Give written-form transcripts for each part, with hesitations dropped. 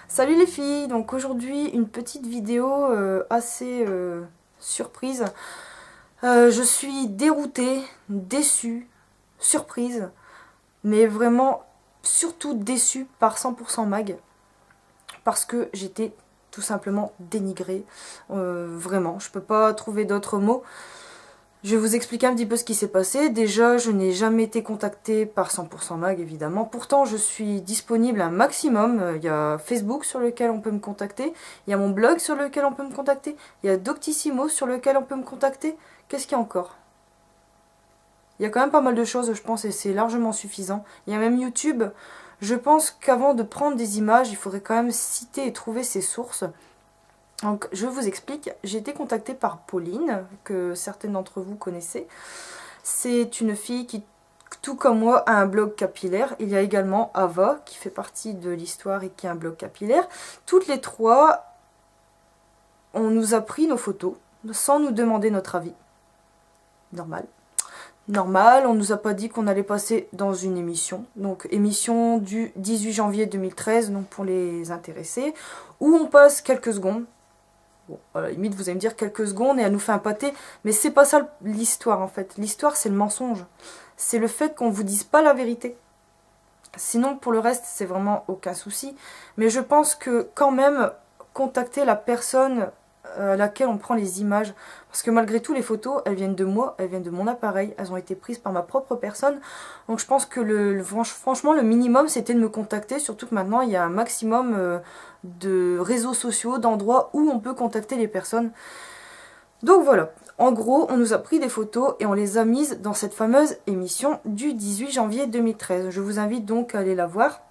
Salut les filles, donc aujourd'hui une petite vidéo assez surprise. Je suis déroutée, déçue, surprise, mais vraiment surtout déçue par 100% Mag parce que j'étais tout simplement dénigrée. Vraiment, je peux pas trouver d'autres mots. Je vais vous expliquer un petit peu ce qui s'est passé. Déjà, je n'ai jamais été contactée par 100% Mag, évidemment. Pourtant, je suis disponible un maximum. Il y a Facebook sur lequel on peut me contacter. Il y a mon blog sur lequel on peut me contacter. Il y a Doctissimo sur lequel on peut me contacter. Qu'est-ce qu'il y a encore? Il y a quand même pas mal de choses, je pense, et c'est largement suffisant. Il y a même YouTube. Je pense qu'avant de prendre des images, il faudrait quand même citer et trouver ses sources. Donc je vous explique, j'ai été contactée par Pauline, que certaines d'entre vous connaissez. C'est une fille qui, tout comme moi, a un blog capillaire. Il y a également Ava, qui fait partie de l'histoire et qui a un blog capillaire. Toutes les trois, on nous a pris nos photos, sans nous demander notre avis. Normal. Normal, on nous a pas dit qu'on allait passer dans une émission. Donc émission du 18 janvier 2013, donc pour les intéressés, où on passe quelques secondes. Bon, à la limite, vous allez me dire quelques secondes et elle nous fait un pâté, mais c'est pas ça l'histoire en fait. L'histoire, c'est le mensonge. C'est le fait qu'on vous dise pas la vérité. Sinon, pour le reste, c'est vraiment aucun souci. Mais je pense que quand même, contacter la personne à laquelle on prend les images, parce que malgré tout, les photos, elles viennent de moi, elles viennent de mon appareil, elles ont été prises par ma propre personne. Donc je pense que franchement, le minimum, c'était de me contacter, surtout que maintenant, il y a un maximum de réseaux sociaux, d'endroits où on peut contacter les personnes. Donc voilà, en gros, on nous a pris des photos et on les a mises dans cette fameuse émission du 18 janvier 2013. Je vous invite donc à aller la voir,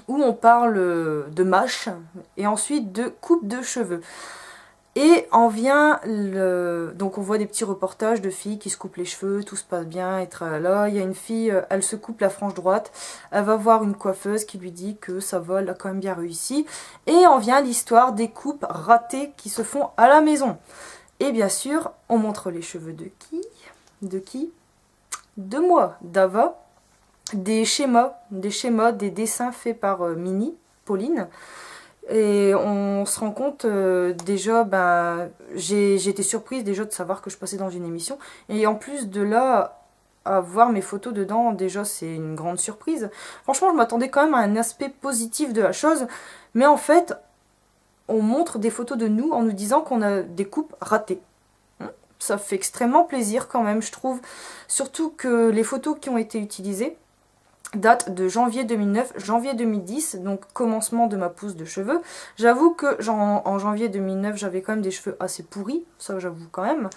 où on parle de mâche et ensuite de coupe de cheveux. Et en vient donc on voit des petits reportages de filles qui se coupent les cheveux, tout se passe bien, et tralala. Il y a une fille, elle se coupe la frange droite, elle va voir une coiffeuse qui lui dit que ça va, elle a quand même bien réussi. Et en vient l'histoire des coupes ratées qui se font à la maison. Et bien sûr, on montre les cheveux de qui? De qui? De moi, d'Ava. Des schémas, des dessins faits par Mini, Pauline. Et on se rend compte déjà, j'ai été surprise déjà de savoir que je passais dans une émission. Et en plus de là, à voir mes photos dedans, déjà c'est une grande surprise. Franchement, je m'attendais quand même à un aspect positif de la chose. Mais en fait, on montre des photos de nous en nous disant qu'on a des coupes ratées. Ça fait extrêmement plaisir quand même, je trouve. Surtout que les photos qui ont été utilisées date de janvier 2009, janvier 2010, donc commencement de ma pousse de cheveux. J'avoue que en janvier 2009, j'avais quand même des cheveux assez pourris, ça j'avoue quand même.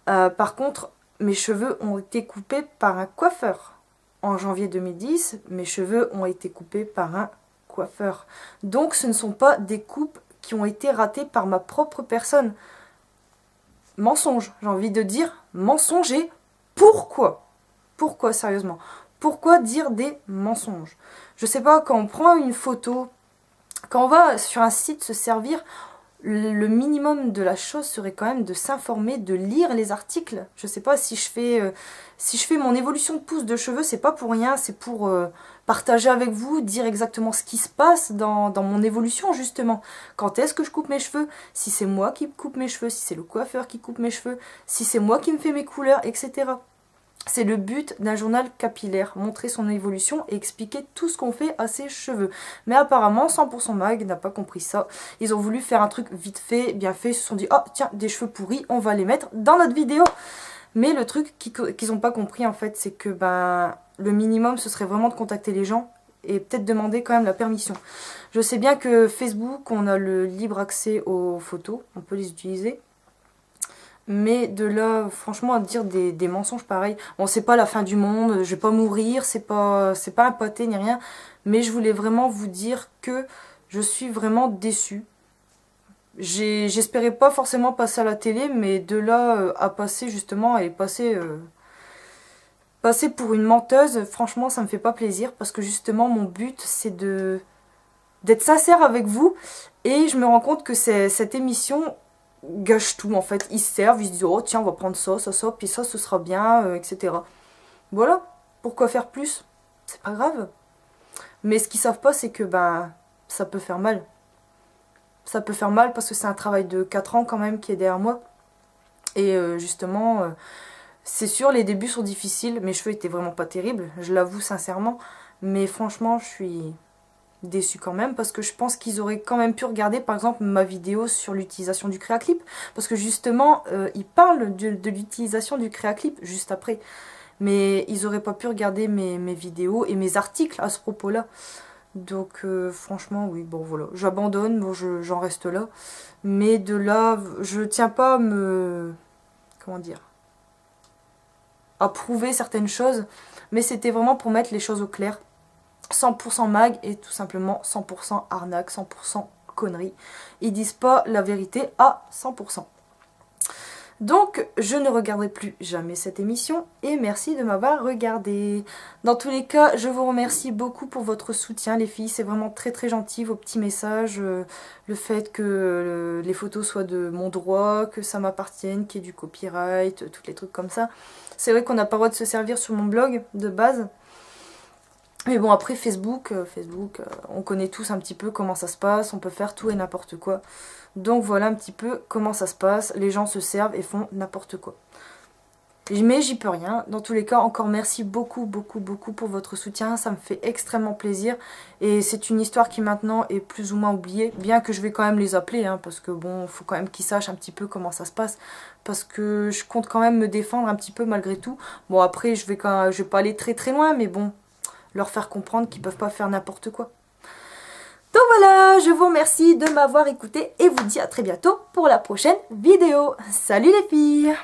Par contre, mes cheveux ont été coupés par un coiffeur. En janvier 2010, mes cheveux ont été coupés par un coiffeur. Donc ce ne sont pas des coupes qui ont été ratées par ma propre personne. Mensonge, j'ai envie de dire mensonger. Pourquoi? Pourquoi sérieusement? Pourquoi dire des mensonges? Je sais pas, quand on prend une photo, quand on va sur un site se servir, le minimum de la chose serait quand même de s'informer, de lire les articles. Je sais pas, si je fais mon évolution de pousse de cheveux, c'est pas pour rien, c'est pour partager avec vous, dire exactement ce qui se passe dans mon évolution justement. Quand est-ce que je coupe mes cheveux, si c'est moi qui coupe mes cheveux, si c'est le coiffeur qui coupe mes cheveux, si c'est moi qui me fais mes couleurs, etc. C'est le but d'un journal capillaire, montrer son évolution et expliquer tout ce qu'on fait à ses cheveux. Mais apparemment, 100% Mag n'a pas compris ça. Ils ont voulu faire un truc vite fait, bien fait, ils se sont dit « Oh, tiens, des cheveux pourris, on va les mettre dans notre vidéo !» Mais le truc qu'ils n'ont pas compris, en fait, c'est que le minimum, ce serait vraiment de contacter les gens et peut-être demander quand même la permission. Je sais bien que Facebook, on a le libre accès aux photos, on peut les utiliser. Mais de là, franchement, à dire des mensonges pareils. Bon, c'est pas la fin du monde, je vais pas mourir, c'est pas un pâté ni rien. Mais je voulais vraiment vous dire que je suis vraiment déçue. J'espérais pas forcément passer à la télé, mais de là à passer justement et passer pour une menteuse, franchement, ça me fait pas plaisir. Parce que justement, mon but, c'est d'être sincère avec vous. Et je me rends compte que cette émission gâche tout en fait. Ils se servent, ils se disent oh tiens on va prendre ça, puis ça ce sera bien, etc. Voilà, pourquoi faire plus? C'est pas grave. Mais ce qu'ils savent pas c'est que ça peut faire mal. ça peut faire mal parce que c'est un travail de 4 ans quand même qui est derrière moi. Et justement, c'est sûr, les débuts sont difficiles. Mes cheveux étaient vraiment pas terribles, je l'avoue sincèrement. Mais franchement, je suis déçue quand même parce que je pense qu'ils auraient quand même pu regarder par exemple ma vidéo sur l'utilisation du Créaclip. Parce que justement, ils parlent de l'utilisation du Créaclip juste après. Mais ils auraient pas pu regarder mes vidéos et mes articles à ce propos-là. Donc franchement, oui, bon voilà, j'abandonne, bon, j'en reste là. Mais de là, je tiens pas à me... Comment dire, à prouver certaines choses, mais c'était vraiment pour mettre les choses au clair. 100% mag et tout simplement 100% arnaque, 100% connerie. Ils disent pas la vérité à 100%. Donc, je ne regarderai plus jamais cette émission et merci de m'avoir regardé. Dans tous les cas, je vous remercie beaucoup pour votre soutien, les filles. C'est vraiment très très gentil, vos petits messages. Le fait que les photos soient de mon droit, que ça m'appartienne, qu'il y ait du copyright, tous les trucs comme ça. C'est vrai qu'on n'a pas le droit de se servir sur mon blog de base. Mais bon, après Facebook, on connaît tous un petit peu comment ça se passe, on peut faire tout et n'importe quoi. Donc voilà un petit peu comment ça se passe, les gens se servent et font n'importe quoi. Mais j'y peux rien. Dans tous les cas, encore merci beaucoup, beaucoup, beaucoup pour votre soutien. Ça me fait extrêmement plaisir. Et c'est une histoire qui maintenant est plus ou moins oubliée. Bien que je vais quand même les appeler, hein, parce que bon, il faut quand même qu'ils sachent un petit peu comment ça se passe. Parce que je compte quand même me défendre un petit peu malgré tout. Bon, après, je vais pas aller très très loin, mais bon, leur faire comprendre qu'ils peuvent pas faire n'importe quoi. Donc voilà, je vous remercie de m'avoir écouté et vous dis à très bientôt pour la prochaine vidéo. Salut les filles!